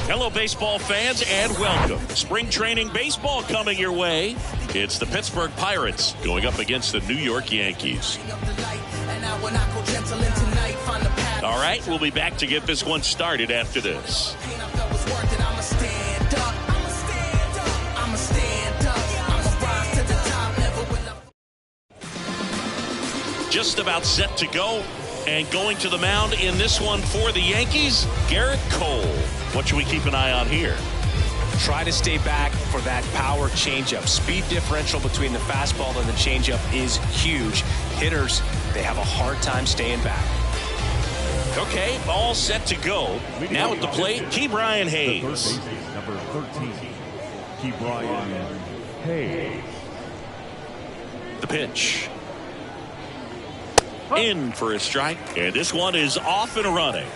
Hello, baseball fans, and welcome. Spring training baseball coming your way. It's the Pittsburgh Pirates going up against the New York Yankees. All right, we'll be back to get this one started after this. Just about set to go. And going to the mound in this one for the Yankees, Garrett Cole. What should we keep an eye on here? Try to stay back for that power changeup. Speed differential between the fastball and the changeup is huge. Hitters, they have a hard time staying back. Okay, all set to go. Now at the plate, Ke'Bryan Hayes. Number 13, Ke'Bryan Hayes. The pitch. In for a strike, and this one is off and running.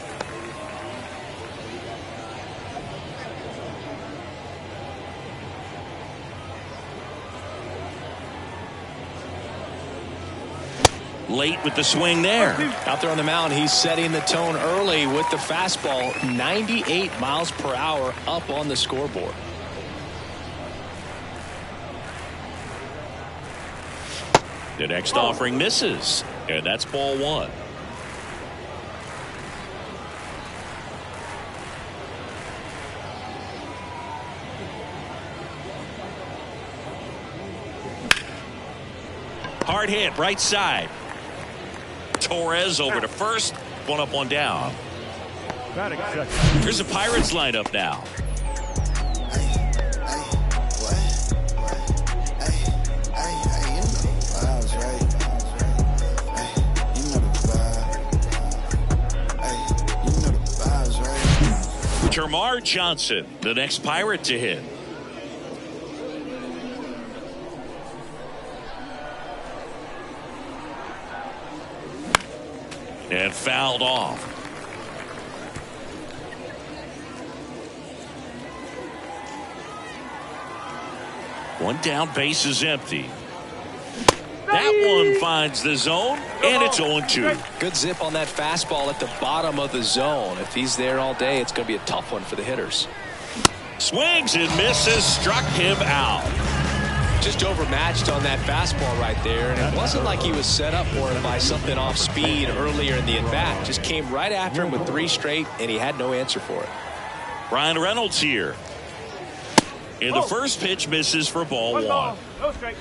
Late with the swing there. Out there on the mound, he's setting the tone early with the fastball. 98 miles per hour up on the scoreboard. The next offering misses, and that's ball one. Hard hit, right side. Torres over to first. One up, one down. Here's the Pirates lineup now. Termarr Johnson, the next Pirate to hit. And fouled off. One down, base is empty. That one finds the zone, and it's 0-2. Good zip on that fastball at the bottom of the zone. If he's there all day, it's going to be a tough one for the hitters. Swings and misses, struck him out. Just overmatched on that fastball right there, and it wasn't like he was set up for it by something off speed earlier in the at-bat. Just came right after him with 3 straight, and he had no answer for it. Ryan Reynolds here. And the first pitch misses for ball one. No strike.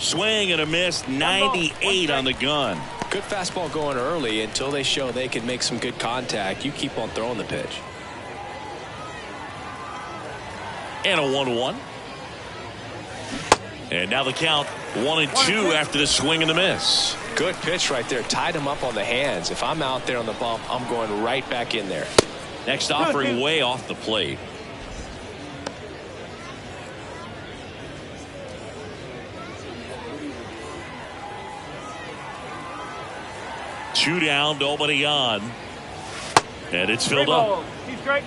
Swing and a miss, 98 on the gun. Good fastball going early until they show they can make some good contact. You keep on throwing the pitch. And a 1-1. And now the count 1-2 after the swing and the miss. Good pitch right there. Tied him up on the hands. If I'm out there on the bump, I'm going right back in there. Next offering way off the plate. Two down, nobody on. And it's filled up. He's great.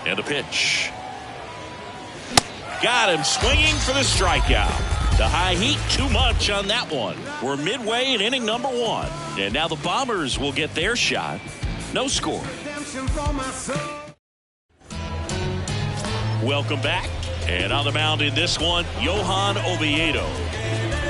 And a pitch. Got him swinging for the strikeout. The high heat, too much on that one. We're midway in inning number 1. And now the Bombers will get their shot. No score. Welcome back. And on the mound in this one, Johan Oviedo.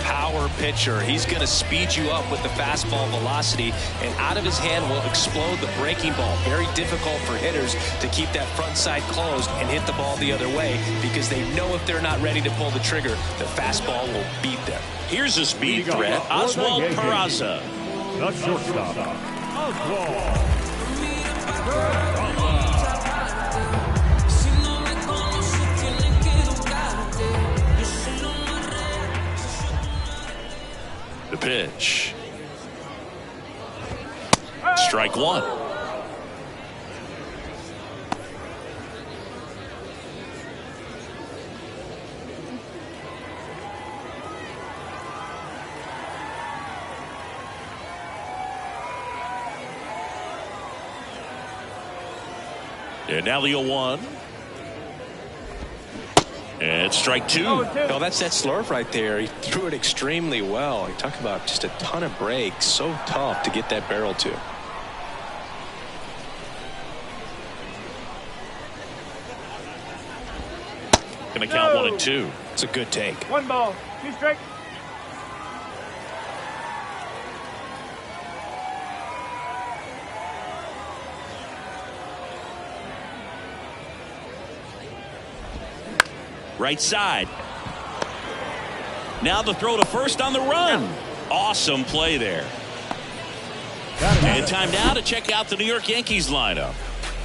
Power pitcher. He's going to speed you up with the fastball velocity, and out of his hand will explode the breaking ball. Very difficult for hitters to keep that front side closed and hit the ball the other way, because they know if they're not ready to pull the trigger, the fastball will beat them. Here's a speed threat, Oswald Peraza. The shortstop, Oswald. The pitch. Strike 1. And now the 0-1. And strike 2. Oh, that's that slurve right there. He threw it extremely well. You talk about just a ton of breaks. So tough to get that barrel to. Gonna count 1 and 2. It's a good take. 1 ball, 2 strikes. Right side. Now the throw to first on the run. Awesome play there. And time now to check out the New York Yankees lineup.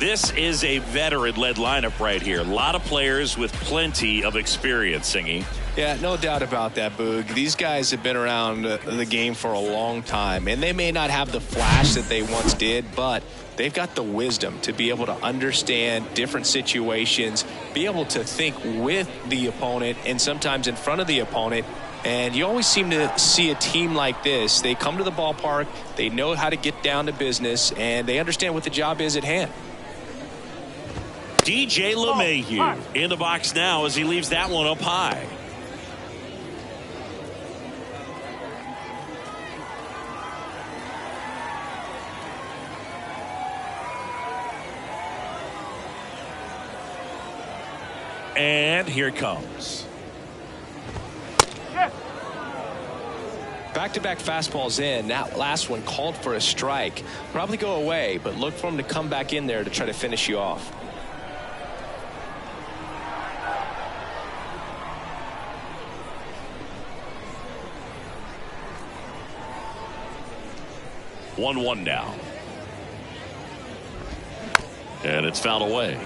This is a veteran-led lineup right here. A lot of players with plenty of experience, Singy. Yeah, no doubt about that, Boog. These guys have been around the game for a long time, and they may not have the flash that they once did, but they've got the wisdom to be able to understand different situations, be able to think with the opponent and sometimes in front of the opponent. And you always seem to see a team like this. They come to the ballpark, they know how to get down to business, and they understand what the job is at hand. DJ LeMahieu in the box now as he leaves that one up high. And here it comes. Back-to-back fastballs in. That last one called for a strike. Probably go away, but look for him to come back in there to try to finish you off. One now. And it's fouled away.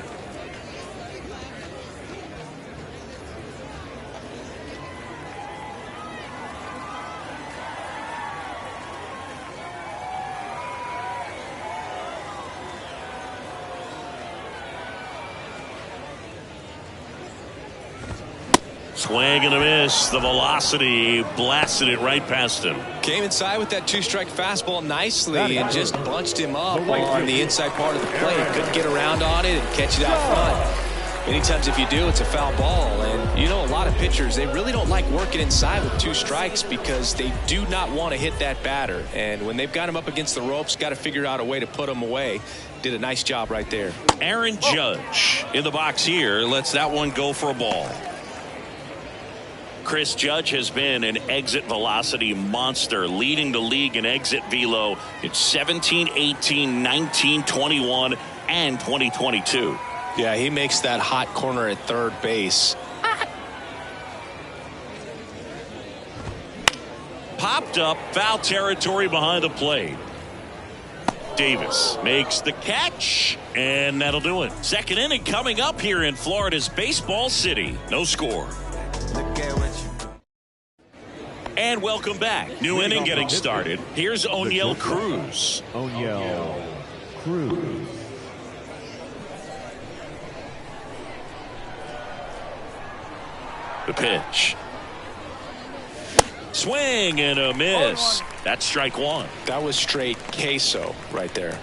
Swing and a miss. The velocity blasted it right past him. Came inside with that 2-strike fastball nicely and just bunched him up on the inside part of the plate. Couldn't get around on it and catch it out front. Many times if you do, it's a foul ball. And you know, a lot of pitchers, they really don't like working inside with 2 strikes because they do not want to hit that batter. And when they've got him up against the ropes, got to figure out a way to put him away. Did a nice job right there. Aaron Judge in the box here lets that one go for a ball. Chris Judge has been an exit velocity monster, leading the league in exit velo in 17, 18, 19, 21, and 2022. Yeah, he makes that hot corner at third base. Popped up, foul territory behind the plate. Davis makes the catch, and that'll do it. Second inning coming up here in Florida's Baseball City. No score. And welcome back. New inning getting started. Here's O'Neill Cruz. O'Neill Cruz. The pitch. Swing and a miss. That's strike 1. That was straight queso right there.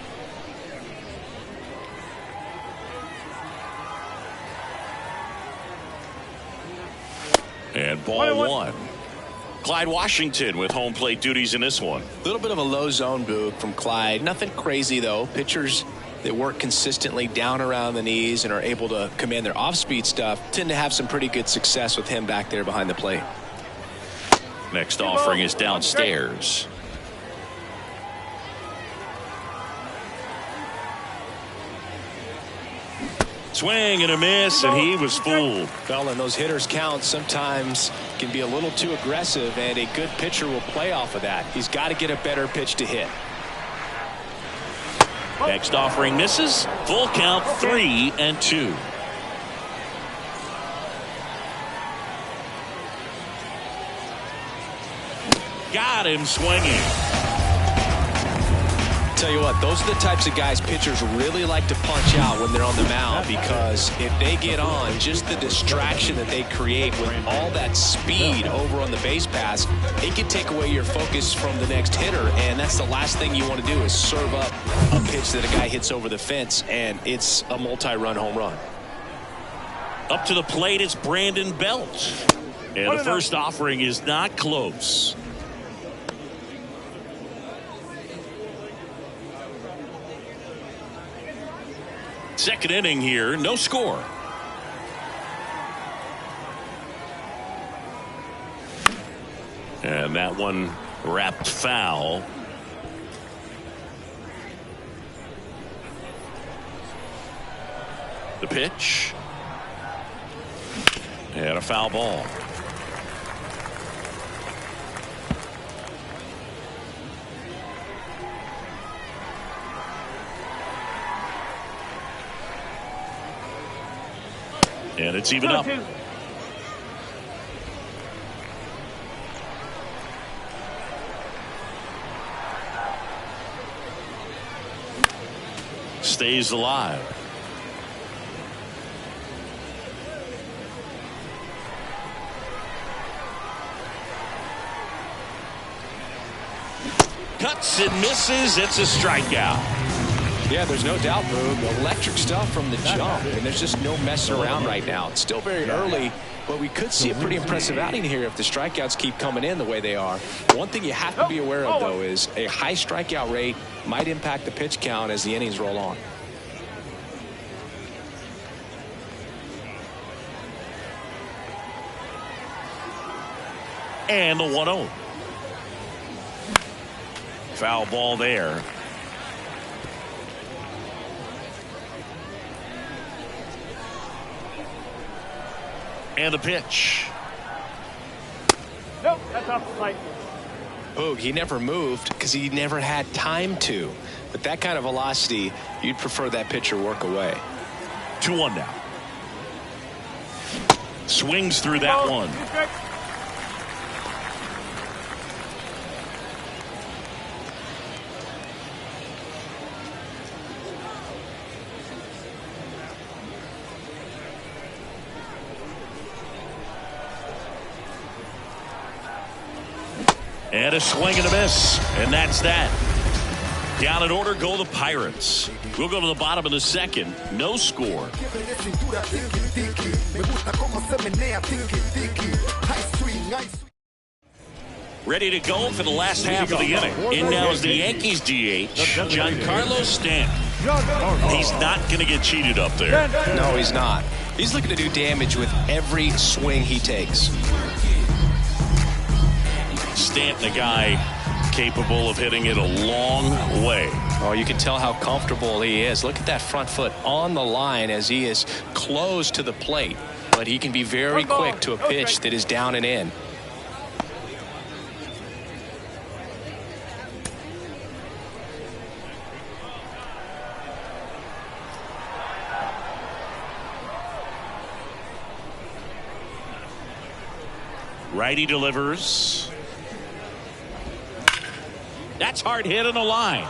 And ball one. Clyde Washington with home plate duties in this one. A little bit of a low zone, Boog, from Clyde. Nothing crazy, though. Pitchers that work consistently down around the knees and are able to command their off-speed stuff tend to have some pretty good success with him back there behind the plate. Next offering is downstairs. Swing and a miss, and he was fooled. Well, and those hitters' counts sometimes can be a little too aggressive, and a good pitcher will play off of that. He's got to get a better pitch to hit. Next offering misses. Full count, 3-2. Got him swinging. Tell you what, those are the types of guys pitchers really like to punch out when they're on the mound, because if they get on, just the distraction that they create with all that speed over on the base pass, it can take away your focus from the next hitter, and that's the last thing you want to do is serve up a pitch that a guy hits over the fence, and it's a multi-run home run. Up to the plate, it's Brandon Belt. And the first offering is not close. Second inning here, no score. And that one wrapped foul. The pitch. And a foul ball. And it's even up. Stays alive. Cuts and misses. It's a strikeout. Yeah, there's no doubt, Boog. Electric stuff from the jump, and there's just no messing around right now. It's still very early, but we could see a pretty impressive outing here if the strikeouts keep coming in the way they are. One thing you have to be aware of, though, is a high strikeout rate might impact the pitch count as the innings roll on. And the 1-0. Foul ball there. And the pitch. Nope, that's off the plate. Boog, he never moved because he never had time to. But that kind of velocity, you'd prefer that pitcher work away. 2-1 now. Swings through that one. And a swing and a miss. And that's that. Down in order go the Pirates. We'll go to the bottom of the second. No score. Ready to go for the last half of the inning. In now is the Yankees DH, Giancarlo Stanton. He's not going to get cheated up there. No, he's not. He's looking to do damage with every swing he takes. Stanton, a guy capable of hitting it a long way. Oh, you can tell how comfortable he is. Look at that front foot on the line as he is close to the plate. But he can be very quick to a pitch that is down and in. Righty delivers. That's hard hit on the line.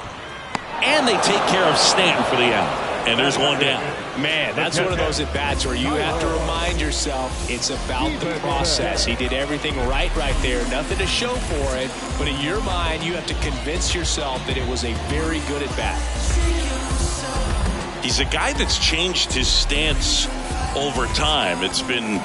And they take care of Stanton for the out. And there's one down. Man, that's one of those at-bats where you have to remind yourself it's about the process. He did everything right there. Nothing to show for it. But in your mind, you have to convince yourself that it was a very good at-bat. He's a guy that's changed his stance over time. It's been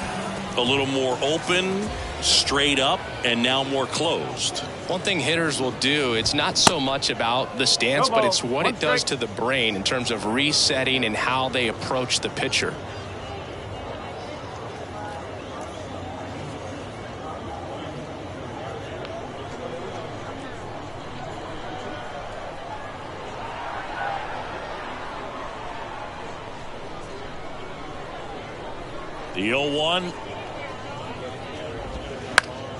a little more open, straight up, and now more closed. One thing hitters will do, it's not so much about the stance, but it's what it does to the brain in terms of resetting and how they approach the pitcher. The 0-1.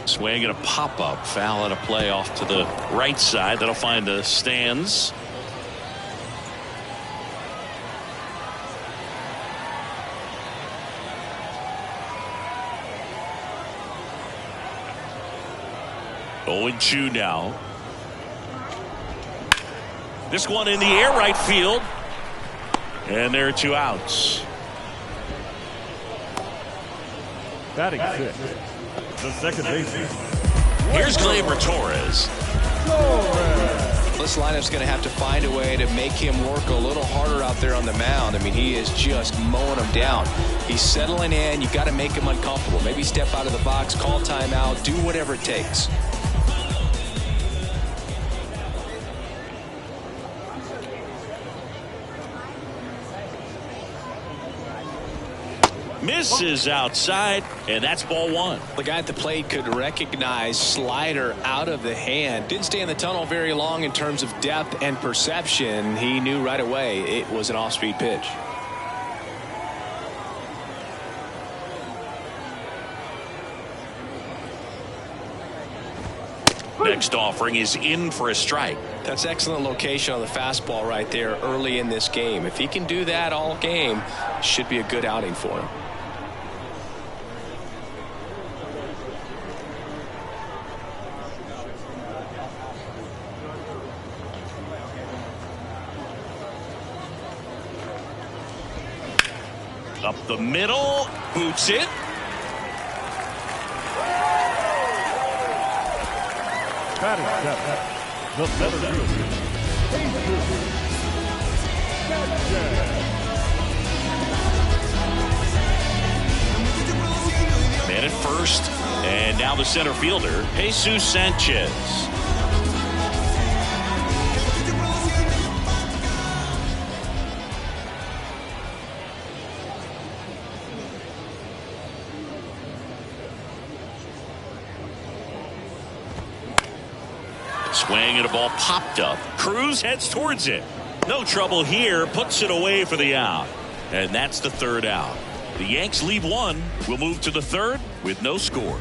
Swing and a pop-up. Foul and a play off to the right side. That'll find the stands. Oh, 0-2 now. This one in the air, right field. And there are 2 outs. Batting 6, the second baseman. Here's Gleyber Torres. This lineup's going to have to find a way to make him work a little harder out there on the mound. I mean, he is just mowing them down. He's settling in. You got to make him uncomfortable. Maybe step out of the box, call timeout, do whatever it takes. Misses outside, and that's ball 1. The guy at the plate could recognize slider out of the hand. Didn't stay in the tunnel very long in terms of depth and perception. He knew right away it was an off-speed pitch. Next offering is in for a strike. That's excellent location on the fastball right there early in this game. If he can do that all game, should be a good outing for him. Up the middle, boots it. Batting 7, the center fielder. Man at first, and now the center fielder, Jesus Sanchez. Swing and a ball popped up. Cruz heads towards it. No trouble here. Puts it away for the out. And that's the 3rd out. The Yanks leave 1. We'll move to the 3rd with no score.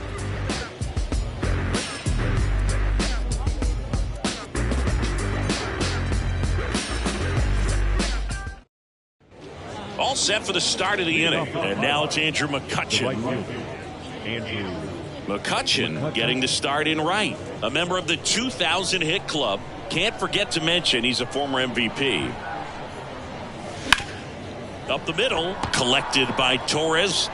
All set for the start of the inning. And now it's Andrew McCutchen. McCutchen getting the start in right. A member of the 2,000 hit club. Can't forget to mention he's a former MVP. Up the middle, collected by Torres.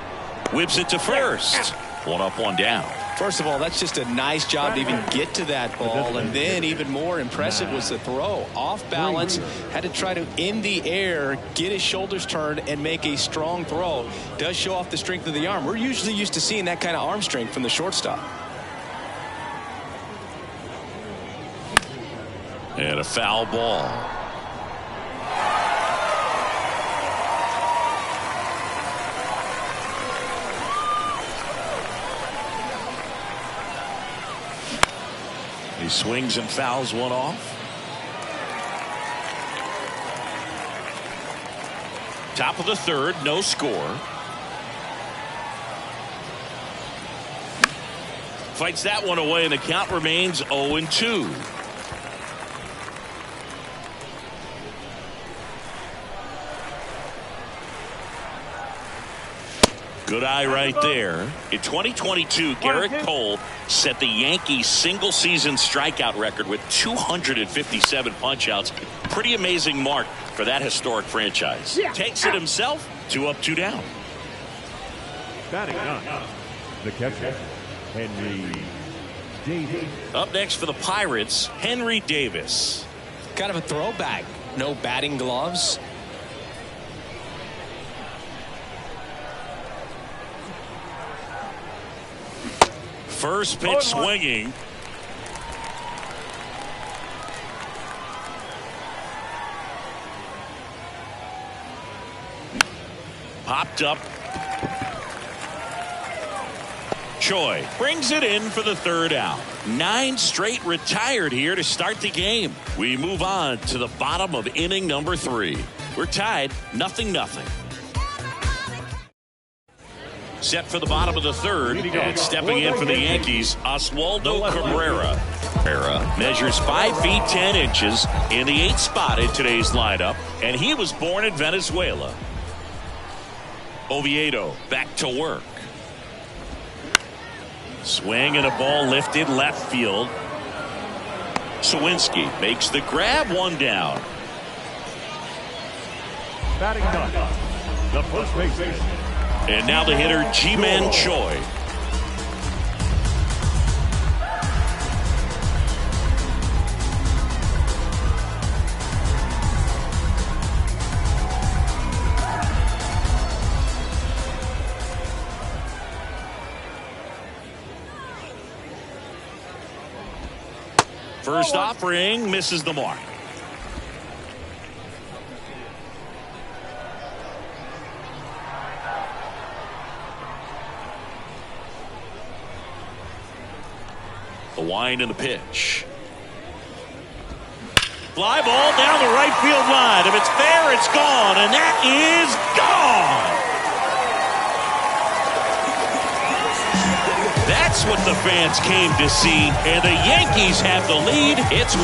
Whips it to first. 1 up, 1 down. First of all, that's just a nice job to even get to that ball. And then even more impressive was the throw. Off balance, had to try to, in the air, get his shoulders turned and make a strong throw. Does show off the strength of the arm. We're usually used to seeing that kind of arm strength from the shortstop. And a foul ball. He swings and fouls one off. Top of the 3rd, no score. Fights that one away, and the count remains 0-2. Good eye right there. In 2022, Garrett Cole set the Yankees single-season strikeout record with 257 punch-outs. Pretty amazing mark for that historic franchise. Takes it himself. 2 up, 2 down. Batting 9, the catcher, Henry Davis. Up next for the Pirates, Henry Davis. Kind of a throwback. No batting gloves. First pitch swinging. Popped up. Choi brings it in for the third out. 9 straight retired here to start the game. We move on to the bottom of inning number 3. We're tied 0-0. Set for the bottom of the third, and stepping in for the Yankees, Oswaldo Cabrera. Cabrera measures 5 feet 10 inches in the 8th spot in today's lineup, and he was born in Venezuela. Oviedo back to work. Swing and a ball lifted left field. Sawinski makes the grab, 1 down. Batting ninth, the first baseman. And now the hitter, Ji-Man Choi. First offering misses the mark. The wind and the pitch. Fly ball down the right field line. If it's fair, it's gone, and that is gone. That's what the fans came to see, and the Yankees have the lead. It's 1-0.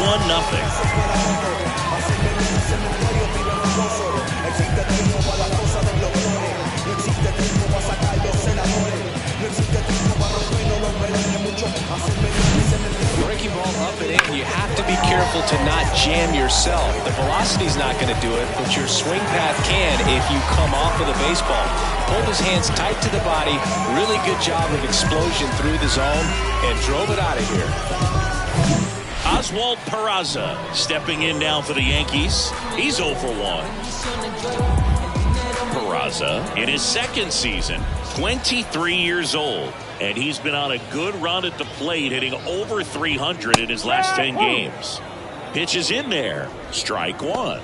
Breaking ball up and in, you have to be careful to not jam yourself. The velocity's not going to do it, but your swing path can if you come off of the baseball. Pulled his hands tight to the body. Really good job of explosion through the zone and drove it out of here. Oswald Peraza stepping in now for the Yankees. He's 0 for 1. Peraza in his second season, 23 years old, and he's been on a good run at the plate, hitting over 300 in his last 10 games. Pitch is in there. Strike 1.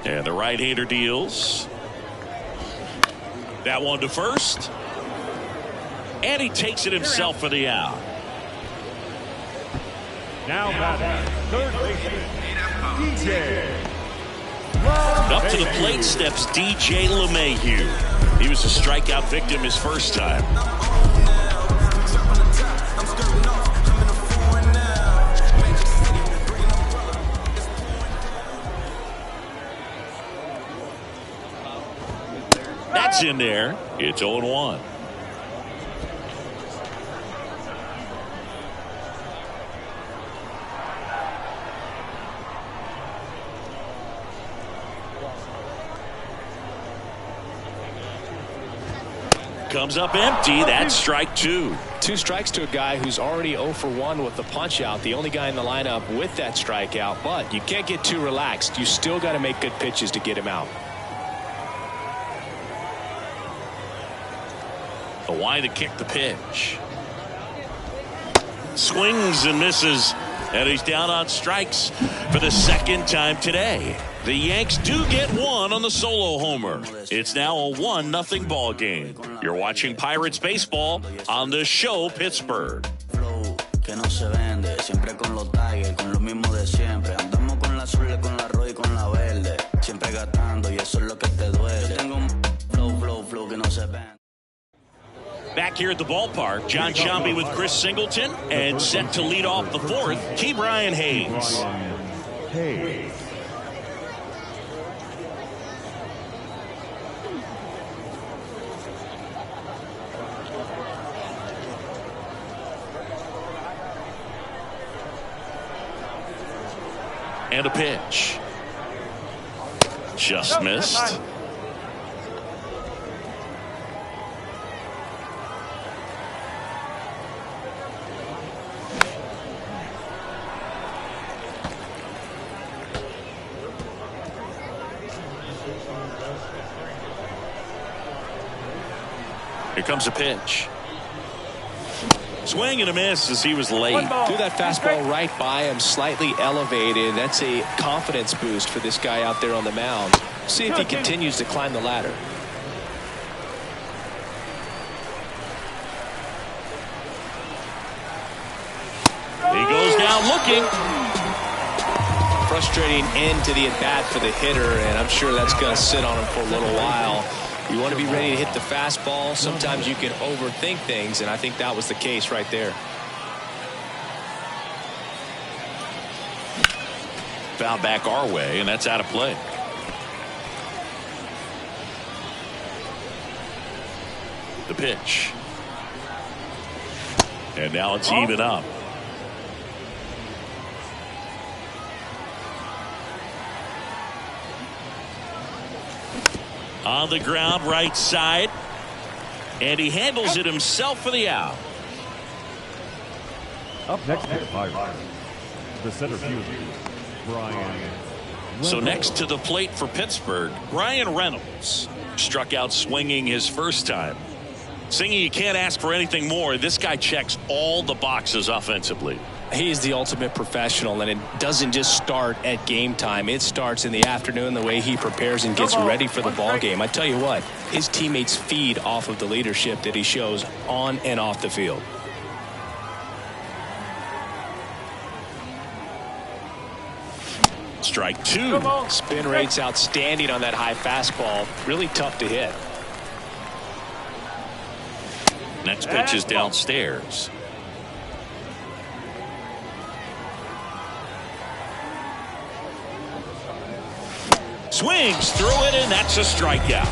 And the right-hander deals. That one to first. And he takes it himself for the out. Now batting, third baseman, DJ. Up to the plate steps DJ LeMahieu. He was a strikeout victim his first time. That's in there. It's 0-1. Comes up empty. That's strike 2. 2 strikes to a guy who's already 0 for 1 with the punch out. The only guy in the lineup with that strikeout, but you can't get too relaxed. You still got to make good pitches to get him out. A wide to kick the pitch. Swings and misses, and he's down on strikes for the second time today. The Yanks do get one on the solo homer. It's now a 1-0 ball game. You're watching Pirates baseball on the show Pittsburgh. Back here at the ballpark, John Sciambi with Chris Singleton, and set to lead off the fourth, Key Brian Hayes. And a pitch. Just missed. Here comes a pitch. Swing and a miss as he was late. Threw that fastball right by him, slightly elevated. That's a confidence boost for this guy out there on the mound. See if he continues to climb the ladder. He goes down looking. Frustrating end to the at-bat for the hitter, and I'm sure that's going to sit on him for a little while. You want to be ready to hit the fastball. Sometimes you can overthink things, and I think that was the case right there. Foul back our way, and that's out of play. The pitch. And now it's even up. On the ground, right side. And he handles it himself for the out. Up next for the Pirates, the center fielder, Brian. So next to the plate for Pittsburgh, Brian Reynolds struck out swinging his first time. Singing, you can't ask for anything more. This guy checks all the boxes offensively. He is the ultimate professional, and it doesn't just start at game time. It starts in the afternoon, the way he prepares and gets ready for the ball game. I tell you what, his teammates feed off of the leadership that he shows on and off the field. Strike two. Spin rate's outstanding on that high fastball. Really tough to hit. Next pitch is downstairs. Swings through it, and that's a strikeout.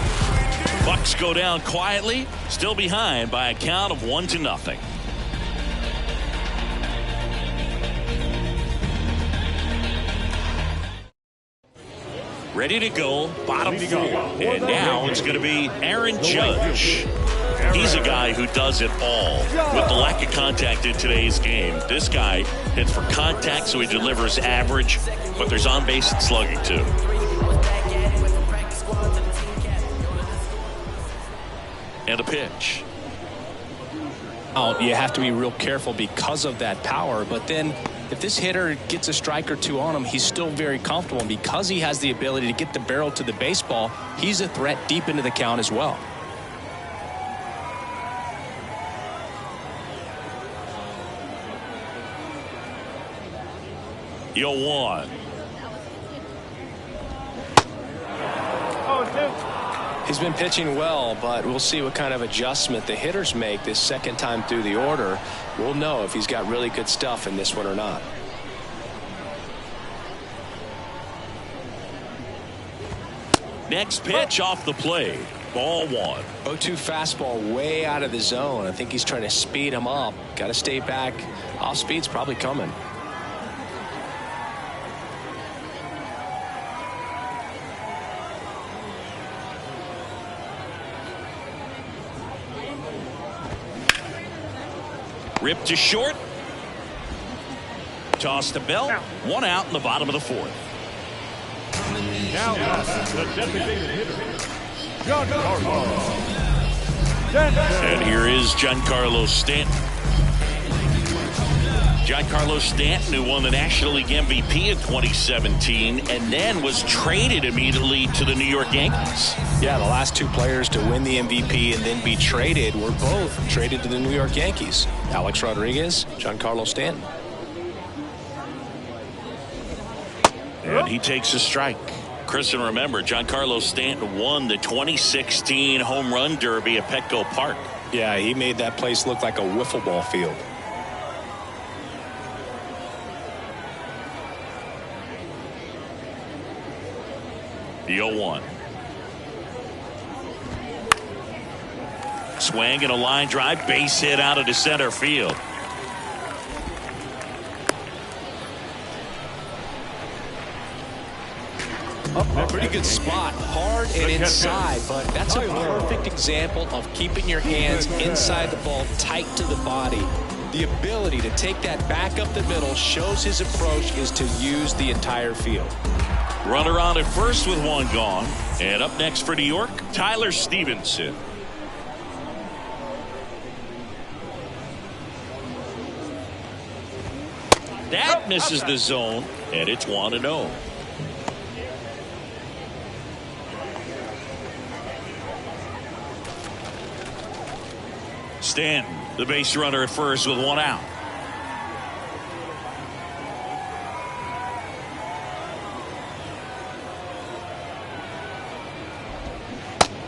Bucks go down quietly, still behind by a count of 1-0. Ready to go, bottom four. And now it's going to be Aaron Judge. He's a guy who does it all. With the lack of contact in today's game, this guy hits for contact, so he delivers average, but there's on-base and slugging too. And a pitch. Oh, you have to be real careful because of that power, but then if this hitter gets a strike or two on him, he's still very comfortable, and because he has the ability to get the barrel to the baseball, he's a threat deep into the count as well. Yo, one. He's been pitching well, but we'll see what kind of adjustment the hitters make this second time through the order. We'll know if he's got really good stuff in this one or not. Next pitch off the plate. Ball one. 0-2 fastball way out of the zone. I think he's trying to speed him up. Got to stay back. Off speed's probably coming. Ripped to short. Toss to Bell. One out in the bottom of the fourth. Now the designated hitter, Giancarlo Stanton. And here is Giancarlo Stanton. Giancarlo Stanton, who won the National League MVP in 2017 and then was traded immediately to the New York Yankees. Yeah, the last two players to win the MVP and then be traded were both traded to the New York Yankees. Alex Rodriguez, Giancarlo Stanton. And he takes a strike. Chris, and remember, Giancarlo Stanton won the 2016 Home Run Derby at Petco Park. Yeah, he made that place look like a wiffle ball field. The 0-1. Swing and a line drive, base hit out into center field. Pretty good spot, hard and inside, but that's a perfect example of keeping your hands inside the ball, tight to the body. The ability to take that back up the middle shows his approach is to use the entire field. Runner on at first with one gone. And up next for New York, Tyler Stevenson. That misses the zone, and it's 1-0. Stanton, the base runner at first with 1 out.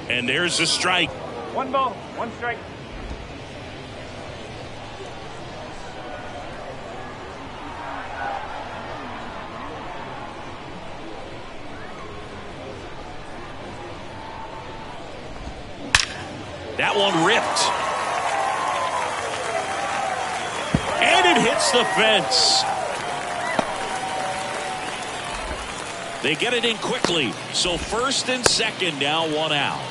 And there's a strike. 1 ball, 1 strike. That one ripped. And it hits the fence. They get it in quickly. So first and second, now 1 out.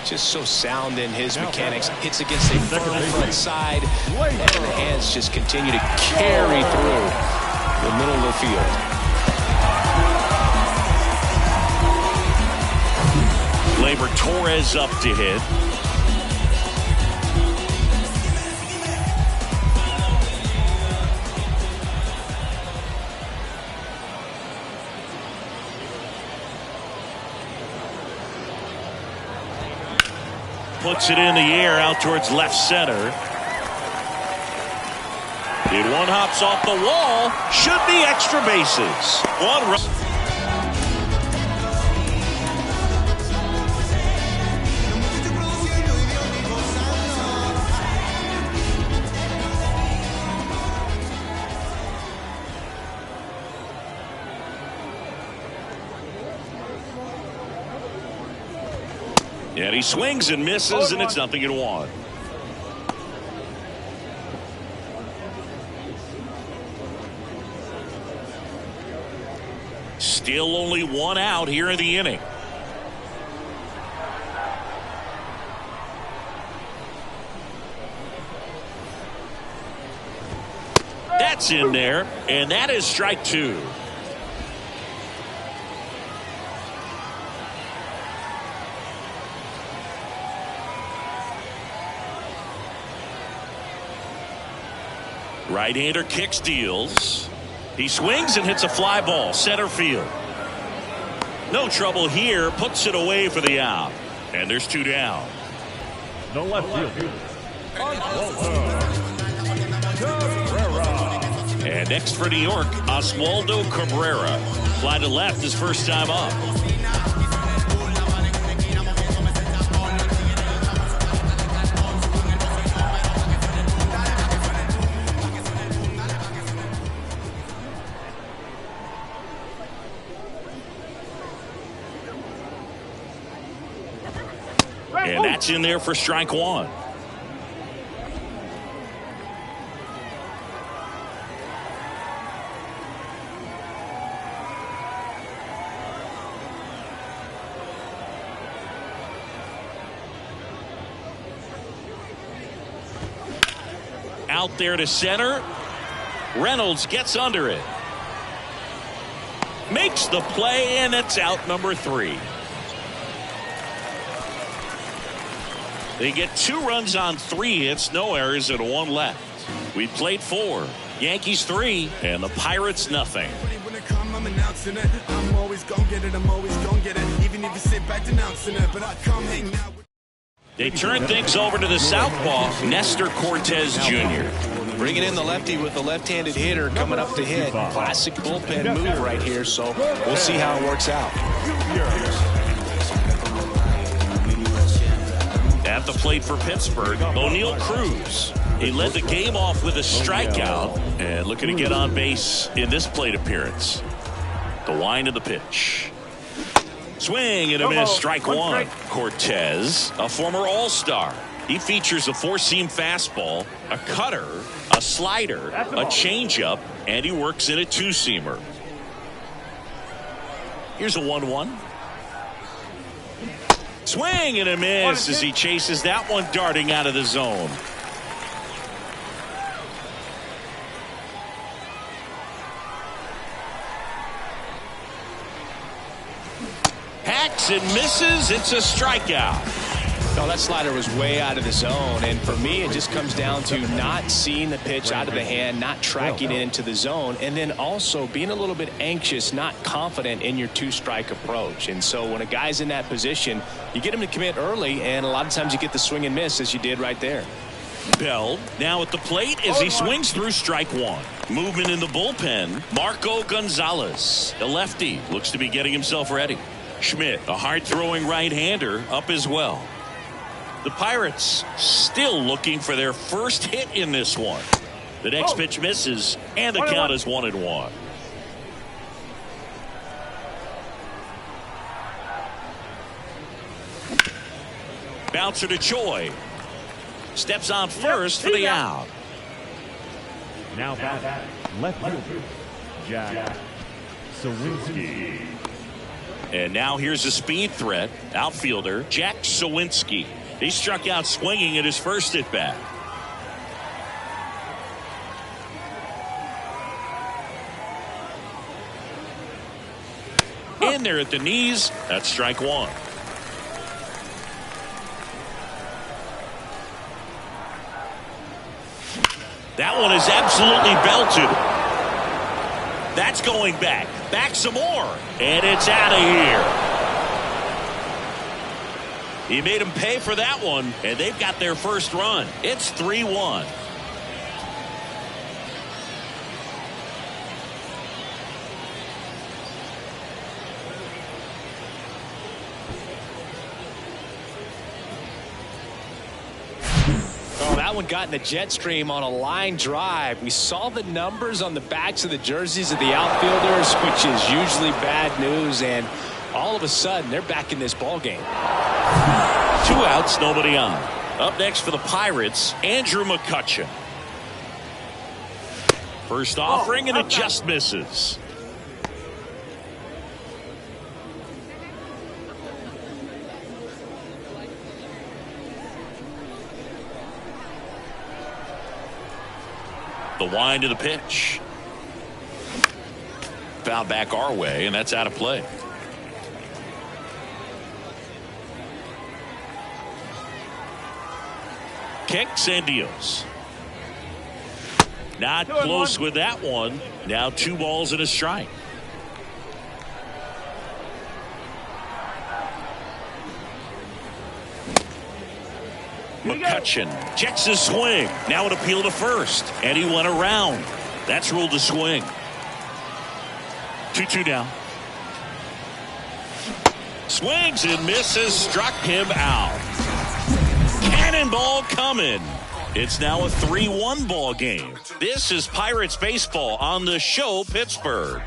Just so sound in his mechanics. Hits against a firm front side. And the hands just continue to carry through the middle of the field. Gleyber Torres up to hit. Puts it in the air out towards left center. And one hops off the wall. Should be extra bases. One run. And he swings and misses, and it's 0-1. Still only 1 out here in the inning. That's in there, and that is strike 2. Right-hander kicks, deals. He swings and hits a fly ball center field. No trouble here. Puts it away for the out. And there's 2 down. No left field. And next for New York, Oswaldo Cabrera. Fly to left his first time up. And that's in there for strike 1. Out there to center. Reynolds gets under it. Makes the play, and it's out number 3. They get 2 runs on 3 hits, no errors, and 1 left. We played 4. Yankees 3, and the Pirates nothing. They turn things over to the southpaw, Nestor Cortez Jr. Bringing in the lefty with the left-handed hitter coming up to hit. Classic bullpen move right here, so we'll see how it works out. At the plate for Pittsburgh, O'Neal Cruz. He led the game off with a strikeout and looking to get on base in this plate appearance. The wind of the pitch. Swing and a miss, strike 1. Cortez, a former All-Star. He features a 4-seam fastball, a cutter, a slider, a changeup, and he works in a 2-seamer. Here's a 1-1. Swing and a miss as he chases that one darting out of the zone. Hacks and misses. It's a strikeout. No, that slider was way out of the zone, and for me, it just comes down to not seeing the pitch out of the hand, not tracking it into the zone, and then also being a little bit anxious, not confident in your two-strike approach. And so when a guy's in that position, you get him to commit early, and a lot of times you get the swing and miss, as you did right there. Bell now at the plate as he swings through strike one. Movement in the bullpen. Marco Gonzalez, the lefty, looks to be getting himself ready. Schmidt, a hard-throwing right-hander, up as well. The Pirates still looking for their first hit in this one. The next pitch misses, and the count is 1-1. Bouncer to Choi. Steps on first for the out. Now back, left fielder, Jack Sawinski. And now here's a speed threat. Outfielder Jack Sawinski. He struck out swinging at his first at bat. In there at the knees. That's strike one. That one is absolutely belted. That's going back. Back some more. And it's out of here. He made him pay for that one, and they've got their first run. It's 3-1. Oh, that one got in the jet stream on a line drive. We saw the numbers on the backs of the jerseys of the outfielders, which is usually bad news, and all of a sudden they're back in this ball game. 2 outs, nobody on. Up next for the Pirates, Andrew McCutchen. First offering, and it just misses. The wind of the pitch. Foul back our way, and that's out of play. Kicks and deals. Not close with that one. Now 2 balls and a strike. McCutchen checks his swing. Now an appeal to first, and he went around. That's ruled a swing. 2-2 now. Swings and misses, struck him out. Cannonball coming. It's now a 3-1 ball game. This is Pirates baseball on the show Pittsburgh.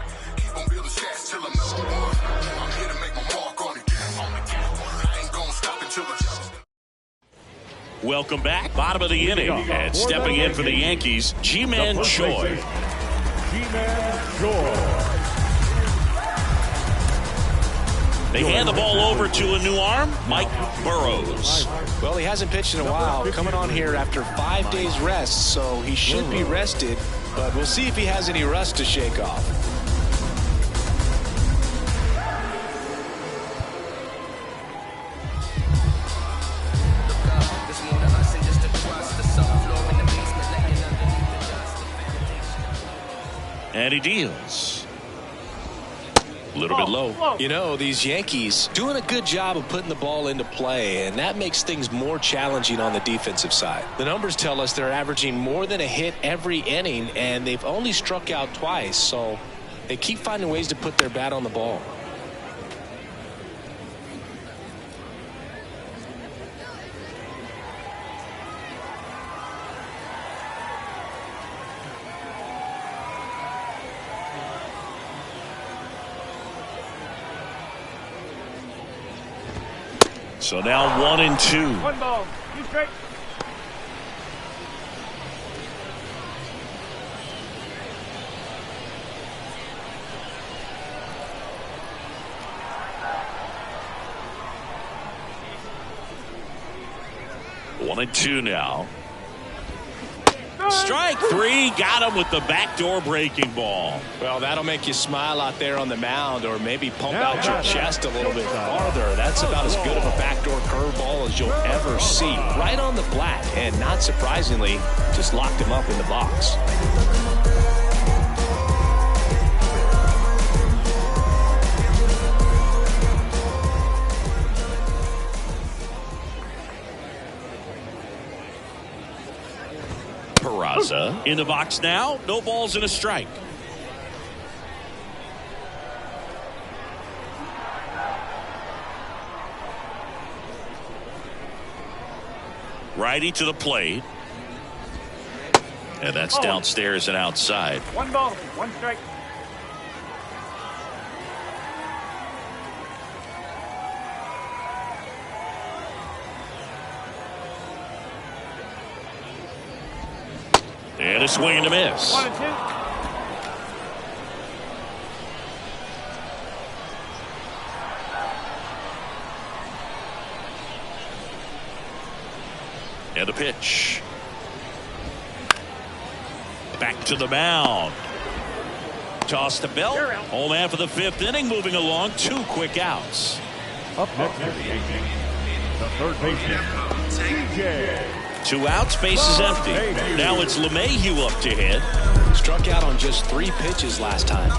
Welcome back. Bottom of the inning, and stepping in for the Yankees, Ji-Man Choi. Ji-Man Choi. They hand the ball over to a new arm, Mike Burrows. Well, he hasn't pitched in a while, coming on here after 5 days rest, so he should be rested, but we'll see if he has any rust to shake off. And he deals. A little bit low. You know, these Yankees doing a good job of putting the ball into play, and that makes things more challenging on the defensive side. The numbers tell us they're averaging more than a hit every inning, and they've only struck out twice, so they keep finding ways to put their bat on the ball. So now 1-2. 1 ball, 2 strikes. One and two now. Strike three. Got him with the backdoor breaking ball. Well, that'll make you smile out there on the mound, or maybe pump out your chest a little bit farther. That's about as good of a backdoor curveball as you'll ever see. Right on the flat, and not surprisingly, just locked him up in the box. Peraza in the box now. No balls and a strike. Righty to the plate. And that's downstairs and outside. 1 ball, 1 strike. And a swing and a miss. 1 and 2. And the pitch. Back to the mound. Toss to Belt. Home half of the 5th inning, moving along. 2 quick outs. Up next for the Yankees, the third baseman, CJ. 2 outs, bases empty. Now it's LeMahieu up to hit. Struck out on just 3 pitches last time.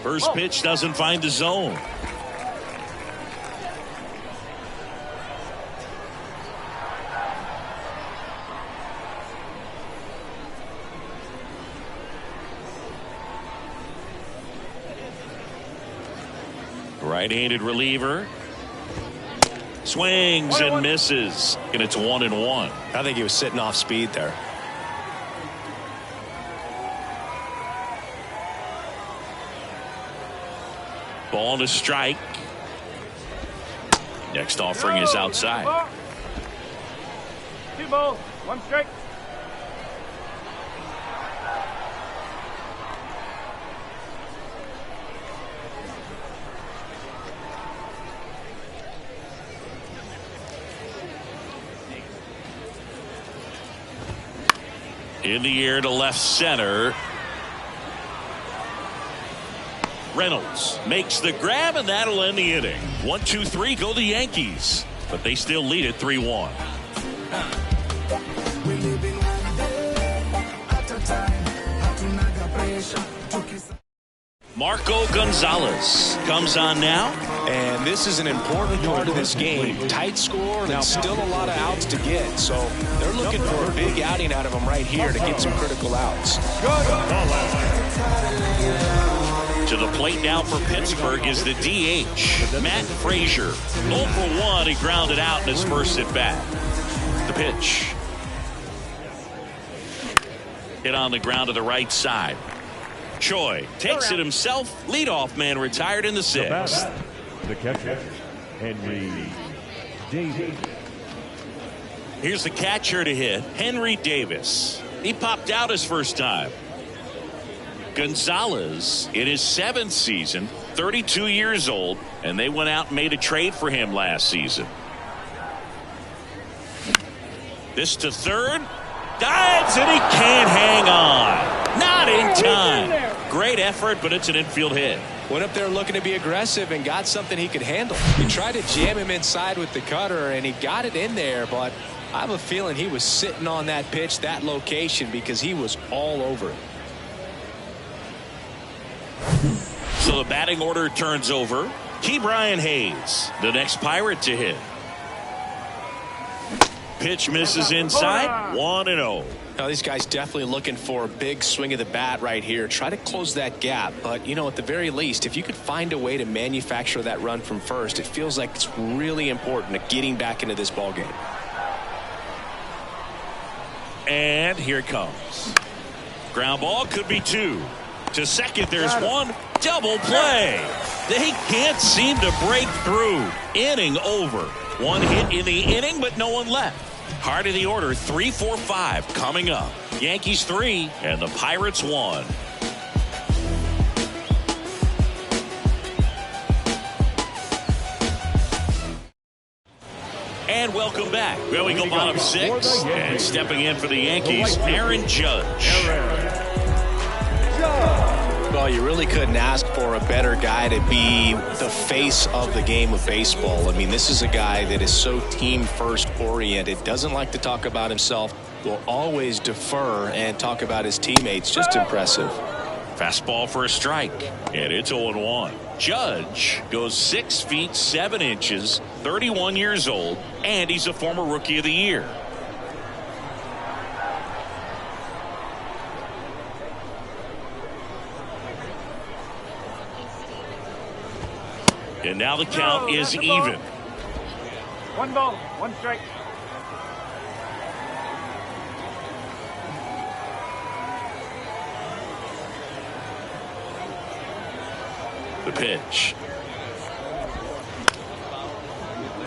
First pitch doesn't find the zone. Right-handed reliever. Swings and misses. And it's 1-1. I think he was sitting off speed there. Ball to strike. Next offering is outside. 2 balls, 1 strike. In the air to left center. Reynolds makes the grab, and that'll end the inning. 1-2-3 go the Yankees, but they still lead it 3-1. Marco Gonzalez comes on now. And this is an important part of this game. Tight score and still a lot of outs to get. So they're looking for a big outing out of him right here to get some critical outs. To the plate now for Pittsburgh is the DH, Matt Frazier. 0 for 1, he grounded out in his first at bat. The pitch. Hit on the ground to the right side. Choi takes it himself. Leadoff man retired in the 6th. The catcher, Henry Davis. Here's the catcher to hit, Henry Davis. He popped out his first time. Gonzalez in his 7th season, 32 years old, and they went out and made a trade for him last season. This to third. Dives, and he can't hang on. Not in time. Great effort, but it's an infield hit. Went up there looking to be aggressive and got something he could handle. He tried to jam him inside with the cutter, and he got it in there, but I have a feeling he was sitting on that pitch, that location, because he was all over it. So the batting order turns over. Ke'Bryan Hayes, the next Pirate to hit. Pitch misses inside. 1-0. Now these guys definitely looking for a big swing of the bat right here. Try to close that gap. But, you know, at the very least, if you could find a way to manufacture that run from first, it feels like it's really important to getting back into this ball game. And here it comes. Ground ball could be 2. To second, there's 1. Double play. They can't seem to break through. Inning over. One hit in the inning, but no one left. Heart of the order, 3, 4, 5 coming up. Yankees 3 and the Pirates 1. And welcome back. Well, we go bottom 6, and stepping in for the Yankees, Aaron Judge. Well, you really couldn't ask for a better guy to be the face of the game of baseball. I mean, this is a guy that is so team-first oriented, doesn't like to talk about himself, will always defer and talk about his teammates. Just impressive. Fastball for a strike, and it's 0-1. Judge goes 6 feet 7 inches, 31 years old, and he's a former Rookie of the Year. And now the count is even. 1 ball, 1 strike. The pitch.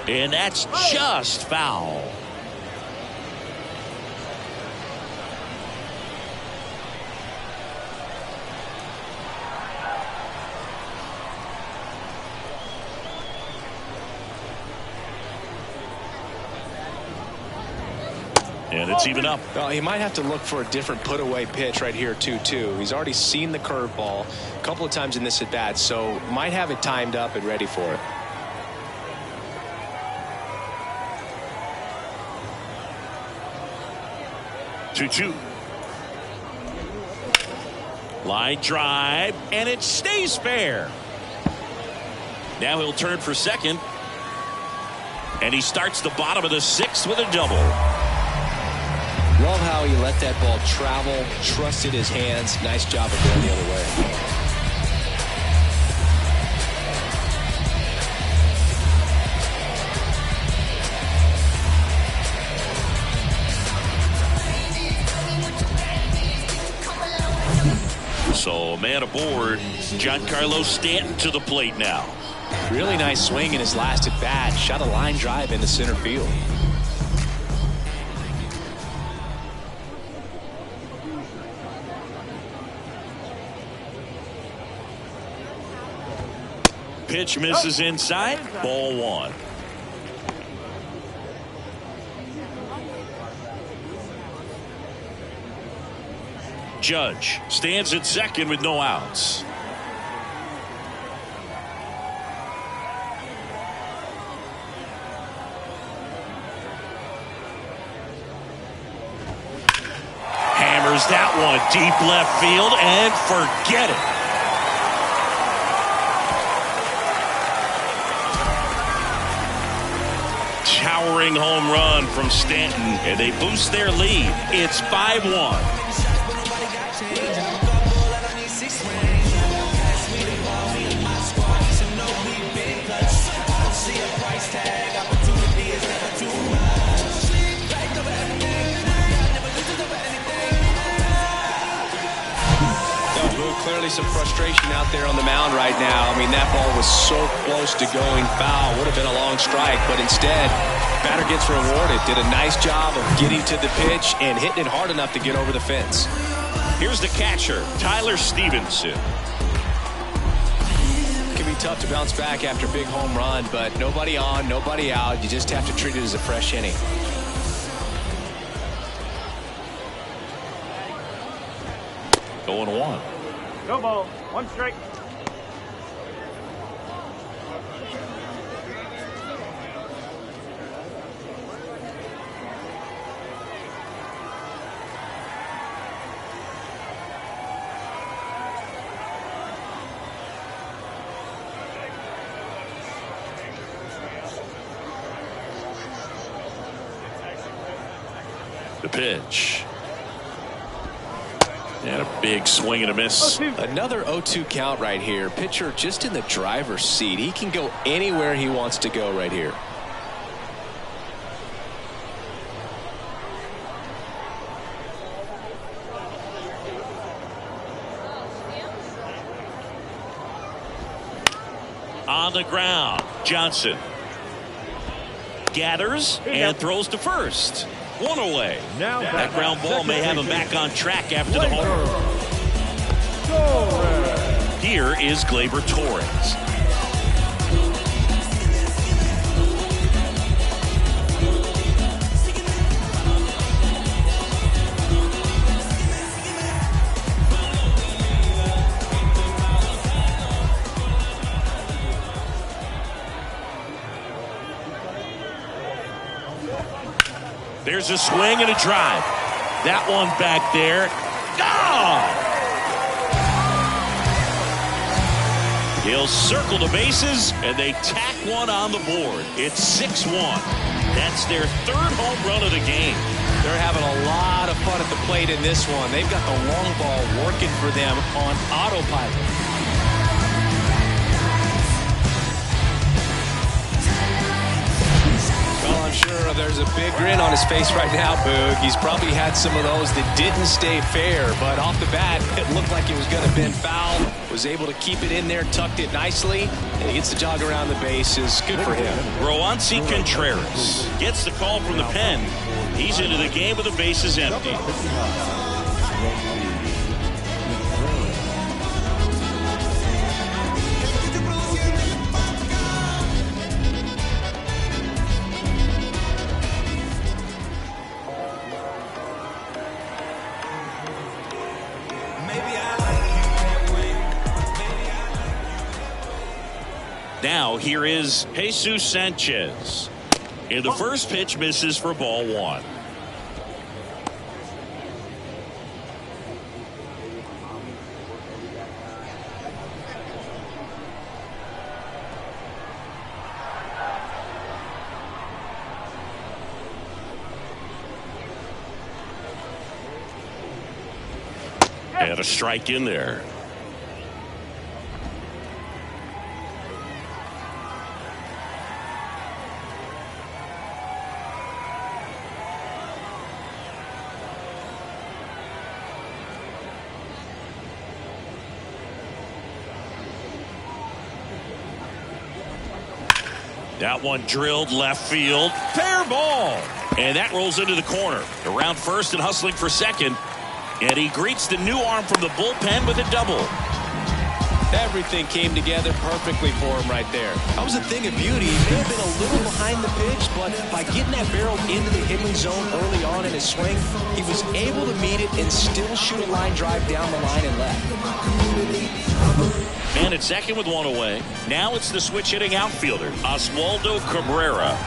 And that's just foul. And it's even up. Well, he might have to look for a different put-away pitch right here, 2-2. He's already seen the curveball a couple of times in this at-bat, so might have it timed up and ready for it. Two. Line drive, and it stays fair. Now he'll turn for second. And he starts the bottom of the 6th with a double. Love how he let that ball travel, trusted his hands. Nice job of going the other way. So man aboard, Giancarlo Stanton to the plate now. Really nice swing in his last at bat. Shot a line drive into center field. Pitch misses inside. Ball 1. Judge stands at second with no outs. Hammers that one deep left field and forget it. Towering home run from Stanton, and they boost their lead. It's 5-1. Clearly some frustration out there on the mound right now. I mean, that ball was so close to going foul. Would have been a long strike, but instead, batter gets rewarded. Did a nice job of getting to the pitch and hitting it hard enough to get over the fence. Here's the catcher, Tyler Stevenson. It can be tough to bounce back after a big home run, but nobody on, nobody out. You just have to treat it as a fresh inning. Going 1. No ball, 1 strike. The pitch. And a big swing and a miss. Another 0-2 count right here. Pitcher just in the driver's seat. He can go anywhere he wants to go right here. On the ground, Johnson. gathers and throws to first. One away. Now That ground ball may have him back on track after the home. Here is Gleyber Torres. There's a swing and a drive. That one back there. Gone! He'll circle the bases, and they tack one on the board. It's 6-1. That's their third home run of the game. They're having a lot of fun at the plate in this one. They've got the long ball working for them on autopilot. Well, I'm sure there's a big grin on his face right now, Boog. He's probably had some of those that didn't stay fair, but off the bat, it looked like it was going to bend foul. Was able to keep it in there, tucked it nicely, and he gets the jog around the bases. Good for him. Roansy Contreras gets the call from the pen. He's into the game with the bases empty. Now here is Jesus Sanchez. And the first pitch misses for ball one. And a strike in there. That one drilled left field. Fair ball. And that rolls into the corner. Around first and hustling for second. And he greets the new arm from the bullpen with a double. Everything came together perfectly for him right there. That was a thing of beauty. He may have been a little behind the pitch, but by getting that barrel into the hitting zone early on in his swing, he was able to meet it and still shoot a line drive down the line and left. Man at second with one away. Now it's the switch hitting outfielder, Oswaldo Cabrera.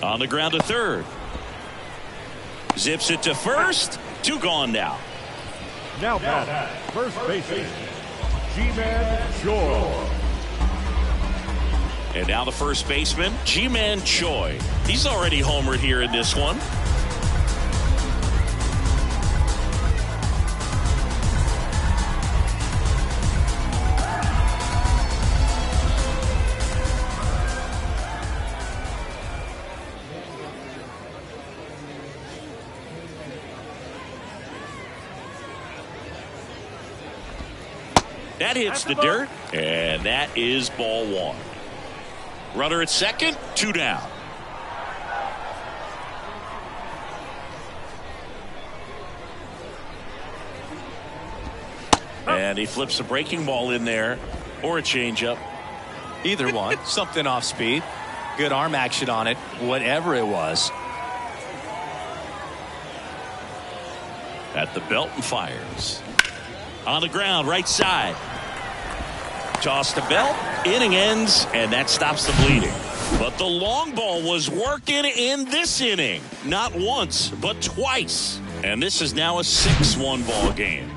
On the ground to third. Zips it to first. Two gone now. Now back, first baseman, G-Man Choi. And now the first baseman, Ji-Man Choi. He's already homered here in this one. That hits the dirt, and that is ball one. Runner at second, two down. And he flips a breaking ball in there, or a changeup. Either one. Something off speed. Good arm action on it, whatever it was. At the belt and fires. On the ground, right side. Toss to belt. Inning ends, and that stops the bleeding. But the long ball was working in this inning. Not once, but twice. And this is now a 6-1 ball game.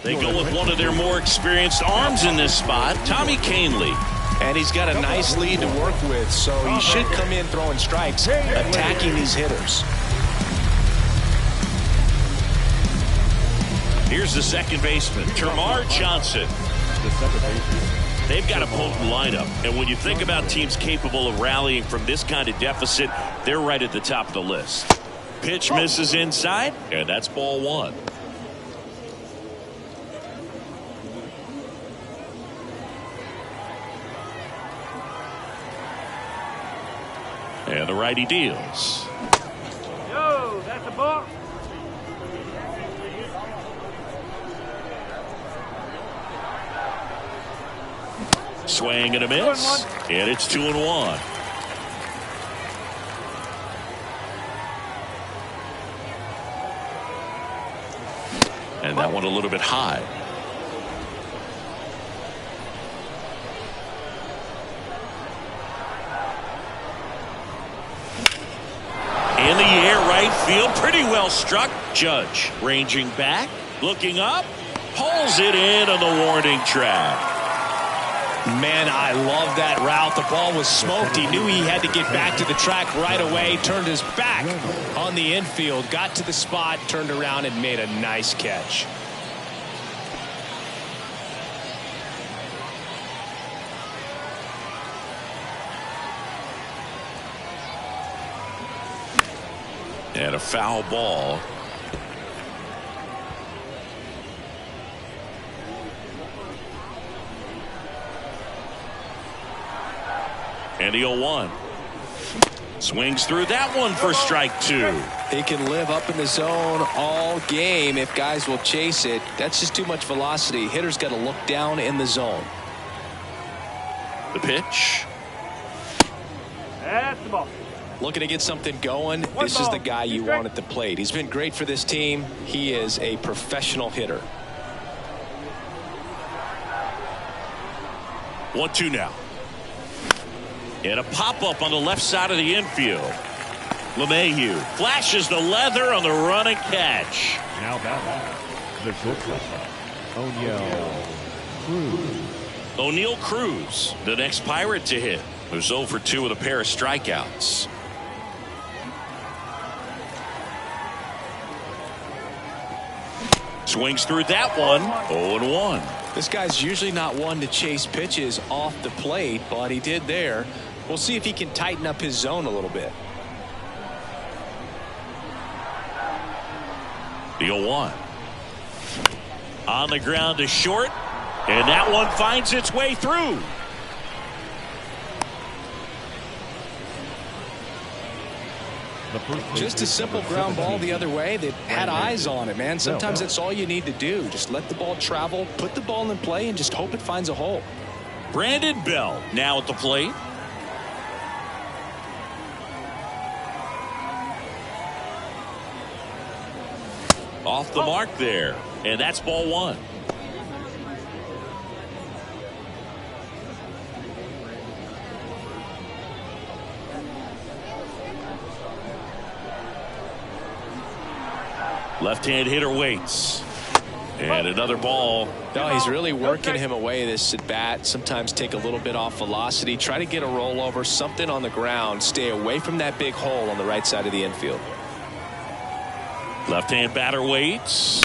They go with one of their more experienced arms in this spot, Tommy Kahnle. And he's got a nice lead to work with, so he should come in throwing strikes, attacking these hitters. Here's the second baseman, Termarr Johnson. The second baseman, They've got a potent lineup, and when you think about teams capable of rallying from this kind of deficit, they're right at the top of the list. Pitch misses inside, and that's ball one. And the righty deals. Yo, that's a ball. Swing and a miss, and it's 2-1. And that one a little bit high. In the air, right field, pretty well struck. Judge ranging back, looking up, pulls it in on the warning track. Man, I love that route. The ball was smoked. He knew he had to get back to the track right away. Turned his back on the infield. Got to the spot, turned around, and made a nice catch. And a foul ball. And the 0-1. Swings through that one for strike two. He can live up in the zone all game if guys will chase it. That's just too much velocity. Hitter's got to look down in the zone. The pitch. That's the ball. Looking to get something going. This is the guy you want at the plate. He's been great for this team. He is a professional hitter. 1-2 now. And a pop-up on the left side of the infield. LeMahieu flashes the leather on the run and catch. Now batting, the shortstop, O'Neal Cruz, the next Pirate to hit, who's 0 for 2 with a pair of strikeouts. Swings through that one. 0-1. This guy's usually not one to chase pitches off the plate, but he did there. We'll see if he can tighten up his zone a little bit. The 0-1. On the ground to short, and that one finds its way through. Just a simple ground ball the other way that had eyes on it, man. Sometimes that's all you need to do. Just let the ball travel, put the ball in play, and just hope it finds a hole. Brandon Bell now at the plate. Off the mark there, and that's ball one. Left-hand hitter waits. And another ball. No, he's really working him away this at bat. Sometimes take a little bit off velocity. Try to get a rollover, something on the ground. Stay away from that big hole on the right side of the infield. Left-hand batter waits.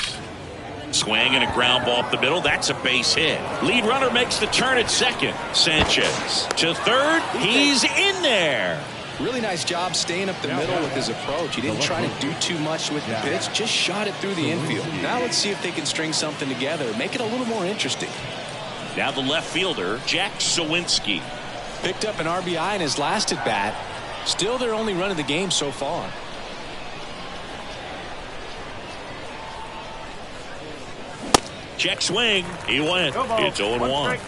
Swing and a ground ball up the middle. That's a base hit. Lead runner makes the turn at second. Sanchez to third. He's in there. Really nice job staying up the middle with his approach. He didn't try to do too much with the pitch, just shot it through the infield. Now let's see if they can string something together, make it a little more interesting. Now the left fielder, Jack Sawinski. Picked up an RBI in his last at bat. Still their only run of the game so far. Check swing. He went. It's 0-1.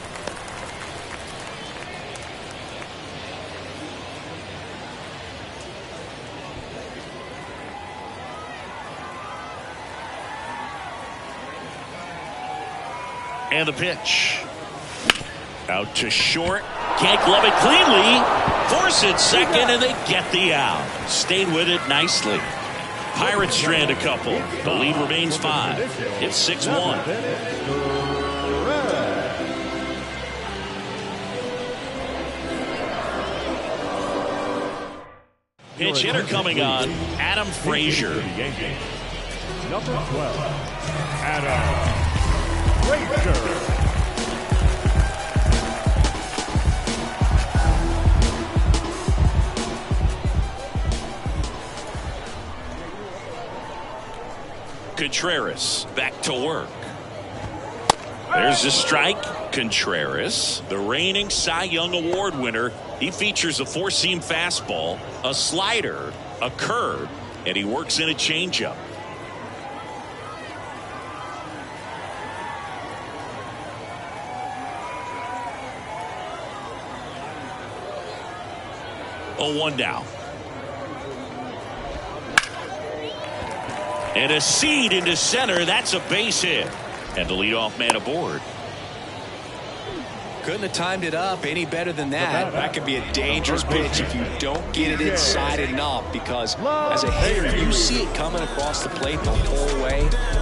And the pitch. Out to short. Can't glove it cleanly. Force it second, and they get the out. Stayed with it nicely. Pirates strand a couple. The lead remains 5. It's 6-1. Pitch hitter coming on, Adam Frazier. Number 12, Adam Frazier. Contreras back to work. There's a strike. Contreras, the reigning Cy Young Award winner, he features a four-seam fastball, a slider, a curve, and he works in a changeup. Oh, 1 down. And a seed into center. That's a base hit. And the leadoff man aboard. Couldn't have timed it up any better than that. That could be a dangerous pitch if you don't get it inside enough, because as a hitter, you see it coming across the plate the whole way.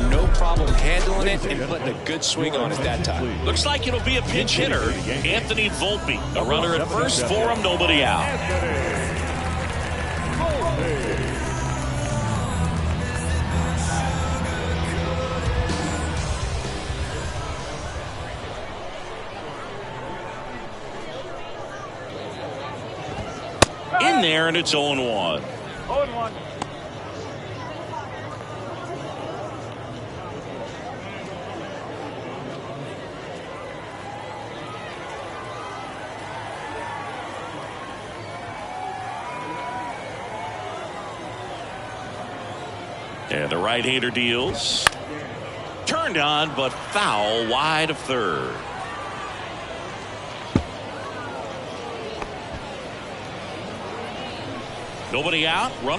No problem handling it and putting a good swing on it that time. Looks like it'll be a pinch hitter. Anthony Volpe, a runner at first for him, nobody out. In there, and it's 0-1. 0-1. And the right-hander deals. Turned on, but foul wide of third. Nobody out. Runner